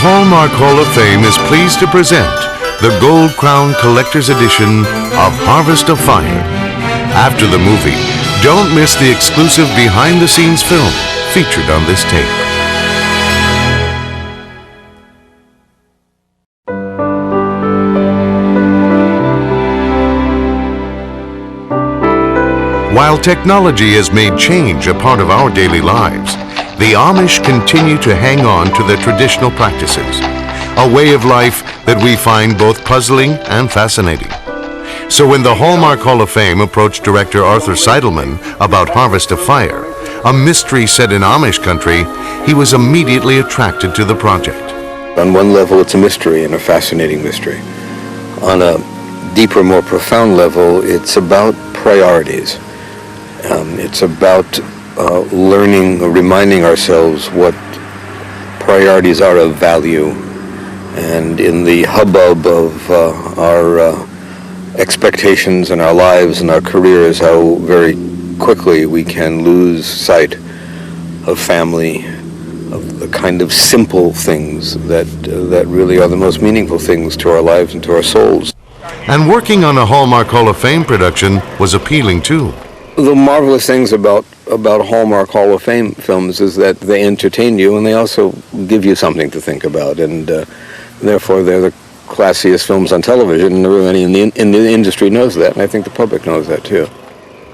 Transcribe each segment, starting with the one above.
Hallmark Hall of Fame is pleased to present the Gold Crown Collector's Edition of Harvest of Fire. After the movie, don't miss the exclusive behind-the-scenes film featured on this tape. While technology has made change a part of our daily lives, the Amish continue to hang on to their traditional practices, a way of life that we find both puzzling and fascinating. So when the Hallmark Hall of Fame approached director Arthur Seidelman about Harvest of Fire, a mystery set in Amish country, he was immediately attracted to the project. On one level, it's a mystery and a fascinating mystery. On a deeper, more profound level, it's about priorities. It's about learning, reminding ourselves what priorities are of value. And in the hubbub of our expectations in our lives and our careers, how very quickly we can lose sight of family, of the kind of simple things that really are the most meaningful things to our lives and to our souls. And working on a Hallmark Hall of Fame production was appealing too. The marvelous things about Hallmark Hall of Fame films is that they entertain you and they also give you something to think about, and therefore they're the classiest films on television, and everybody in the industry knows that, and I think the public knows that too.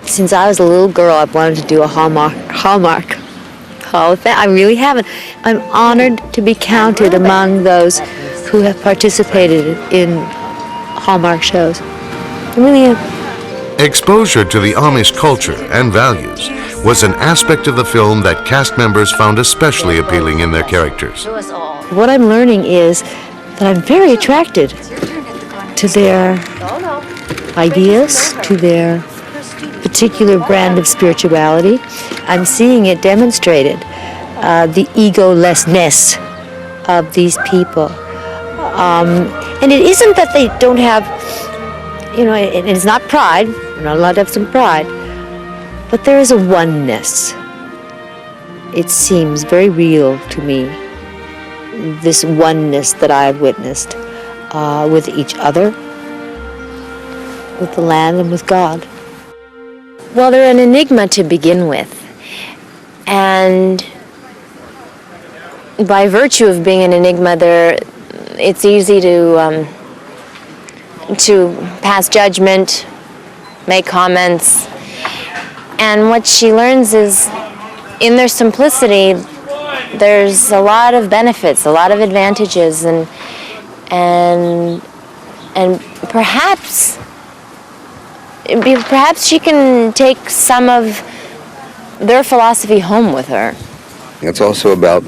Since I was a little girl, I've wanted to do a Hallmark Hall of Fame. I really haven't. I'm honored to be counted among those who have participated in Hallmark shows. I really am. Exposure to the Amish culture and values was an aspect of the film that cast members found especially appealing in their characters. What I'm learning is that I'm very attracted to their ideas, to their particular brand of spirituality. I'm seeing it demonstrated, the egolessness of these people. And it isn't that they don't have, it's not pride. We're not allowed to have some pride. But there is a oneness. It seems very real to me, this oneness that I've witnessed with each other, with the land, and with God. Well, they're an enigma to begin with. And by virtue of being an enigma, it's easy to pass judgment, make comments. And what she learns is, in their simplicity, there's a lot of benefits, a lot of advantages, and perhaps she can take some of their philosophy home with her. It's also about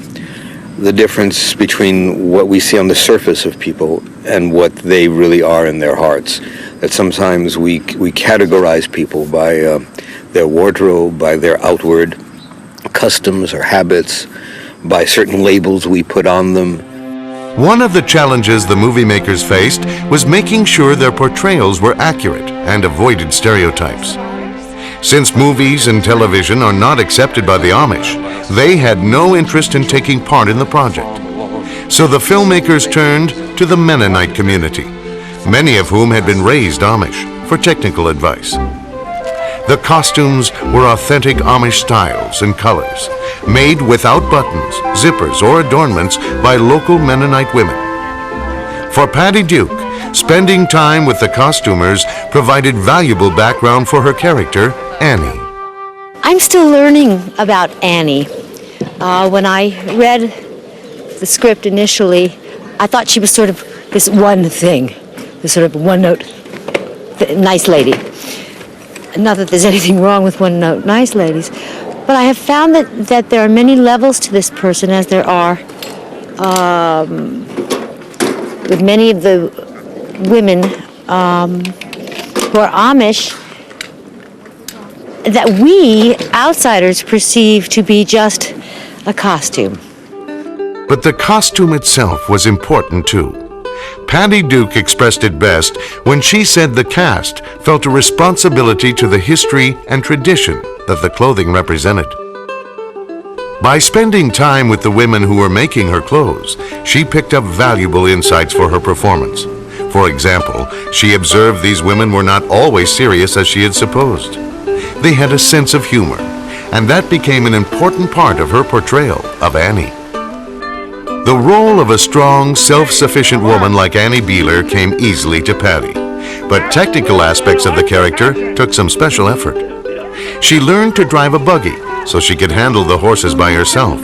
the difference between what we see on the surface of people and what they really are in their hearts. That sometimes we categorize people by their wardrobe, by their outward customs or habits, by certain labels we put on them. One of the challenges the movie makers faced was making sure their portrayals were accurate and avoided stereotypes. Since movies and television are not accepted by the Amish, they had no interest in taking part in the project. So the filmmakers turned to the Mennonite community, many of whom had been raised Amish, for technical advice. The costumes were authentic Amish styles and colors, made without buttons, zippers, or adornments by local Mennonite women. For Patty Duke, spending time with the costumers provided valuable background for her character, Annie. I'm still learning about Annie. When I read the script initially, I thought she was sort of this one thing, this sort of one-note nice lady. Not that there's anything wrong with one-note nice ladies, but I have found that there are many levels to this person, as there are with many of the women who are Amish, that we outsiders perceive to be just a costume. But the costume itself was important too. Patty Duke expressed it best when she said the cast felt a responsibility to the history and tradition that the clothing represented. By spending time with the women who were making her clothes, she picked up valuable insights for her performance. For example, she observed these women were not always serious as she had supposed. They had a sense of humor, and that became an important part of her portrayal of Annie. The role of a strong, self-sufficient woman like Annie Beeler came easily to Patty, but technical aspects of the character took some special effort. She learned to drive a buggy so she could handle the horses by herself,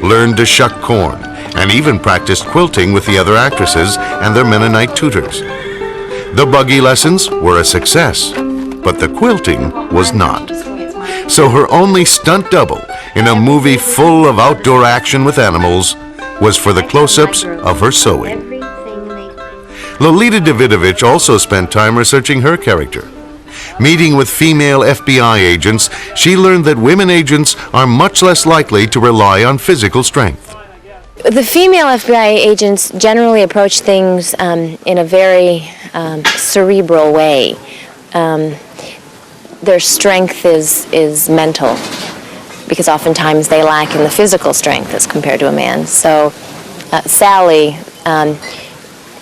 learned to shuck corn, and even practiced quilting with the other actresses and their Mennonite tutors. The buggy lessons were a success, but the quilting was not. So her only stunt double in a movie full of outdoor action with animals was for the close-ups of her sewing. Lolita Davidovich also spent time researching her character. Meeting with female FBI agents, she learned that women agents are much less likely to rely on physical strength. The female FBI agents generally approach things in a very cerebral way. Their strength is mental, because oftentimes they lack in the physical strength as compared to a man. So Sally,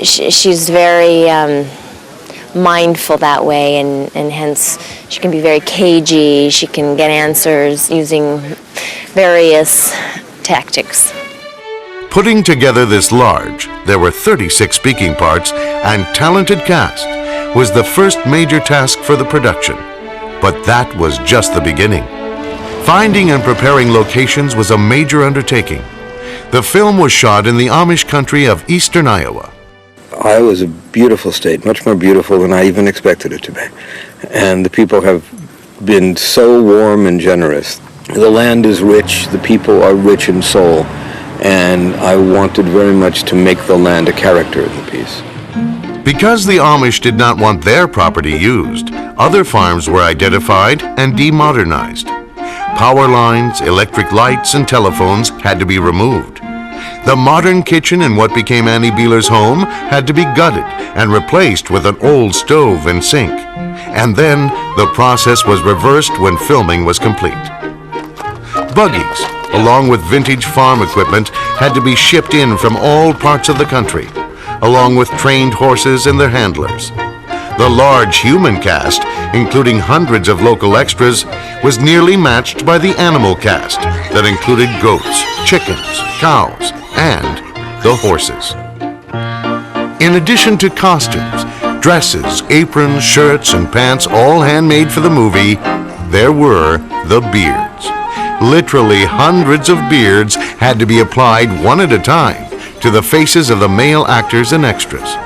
she's very mindful that way, and hence she can be very cagey. She can get answers using various tactics. Putting together this large, there were 36 speaking parts, and talented cast was the first major task for the production. But that was just the beginning. Finding and preparing locations was a major undertaking. The film was shot in the Amish country of eastern Iowa. Iowa is a beautiful state, much more beautiful than I even expected it to be. And the people have been so warm and generous. The land is rich, the people are rich in soul, and I wanted very much to make the land a character in the piece. Because the Amish did not want their property used, other farms were identified and demodernized. Power lines, electric lights, and telephones had to be removed. The modern kitchen in what became Annie Beeler's home had to be gutted and replaced with an old stove and sink. And then the process was reversed when filming was complete. Buggies, along with vintage farm equipment, had to be shipped in from all parts of the country, along with trained horses and their handlers. The large human cast, including hundreds of local extras, was nearly matched by the animal cast that included goats, chickens, cows, and the horses. In addition to costumes, dresses, aprons, shirts, and pants, all handmade for the movie, there were the beards. Literally hundreds of beards had to be applied one at a time to the faces of the male actors and extras.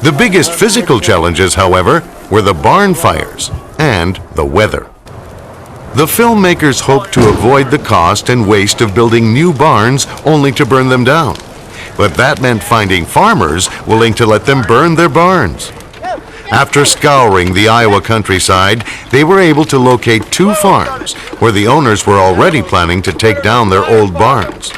The biggest physical challenges, however, were the barn fires and the weather. The filmmakers hoped to avoid the cost and waste of building new barns only to burn them down. But that meant finding farmers willing to let them burn their barns. After scouring the Iowa countryside, they were able to locate 2 farms where the owners were already planning to take down their old barns.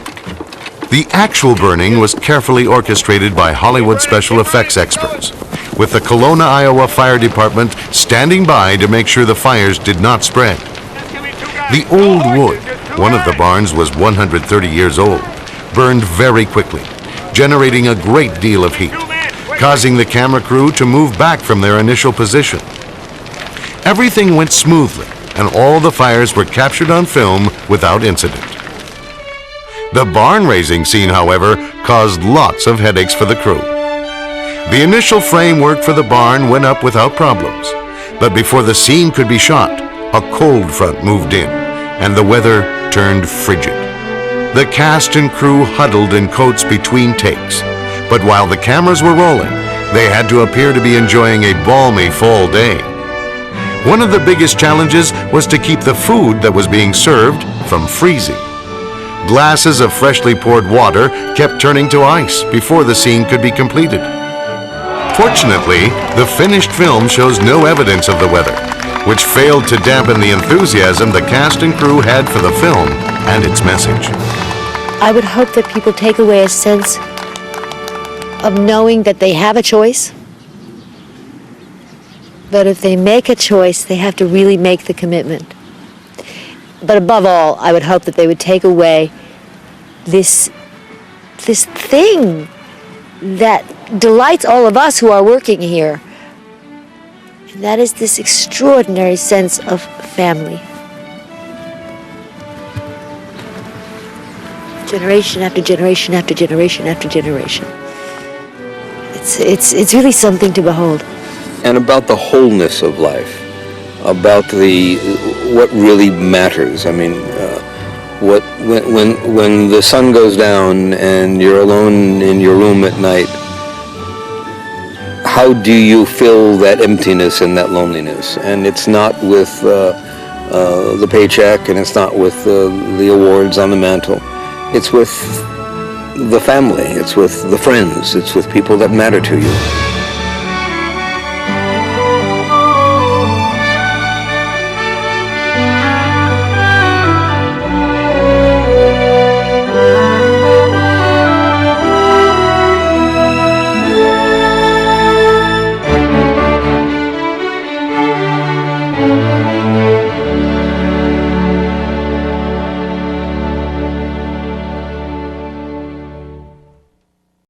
The actual burning was carefully orchestrated by Hollywood special effects experts, with the Kelowna, Iowa Fire Department standing by to make sure the fires did not spread. The old wood, one of the barns was 130 years old, burned very quickly, generating a great deal of heat, causing the camera crew to move back from their initial position. Everything went smoothly, and all the fires were captured on film without incident. The barn raising scene, however, caused lots of headaches for the crew. The initial framework for the barn went up without problems, but before the scene could be shot, a cold front moved in, and the weather turned frigid. The cast and crew huddled in coats between takes, but while the cameras were rolling, they had to appear to be enjoying a balmy fall day. One of the biggest challenges was to keep the food that was being served from freezing. Glasses of freshly poured water kept turning to ice before the scene could be completed. Fortunately, the finished film shows no evidence of the weather, which failed to dampen the enthusiasm the cast and crew had for the film and its message. I would hope that people take away a sense of knowing that they have a choice, but if they make a choice, they have to really make the commitment. but above all, I would hope that they would take away this thing that delights all of us who are working here. And that is this extraordinary sense of family. Generation after generation after generation after generation. It's really something to behold. And about the wholeness of life, about what really matters. I mean, when the sun goes down and you're alone in your room at night, how do you fill that emptiness and that loneliness? And it's not with the paycheck, and it's not with the awards on the mantle. It's with the family, it's with the friends, it's with people that matter to you.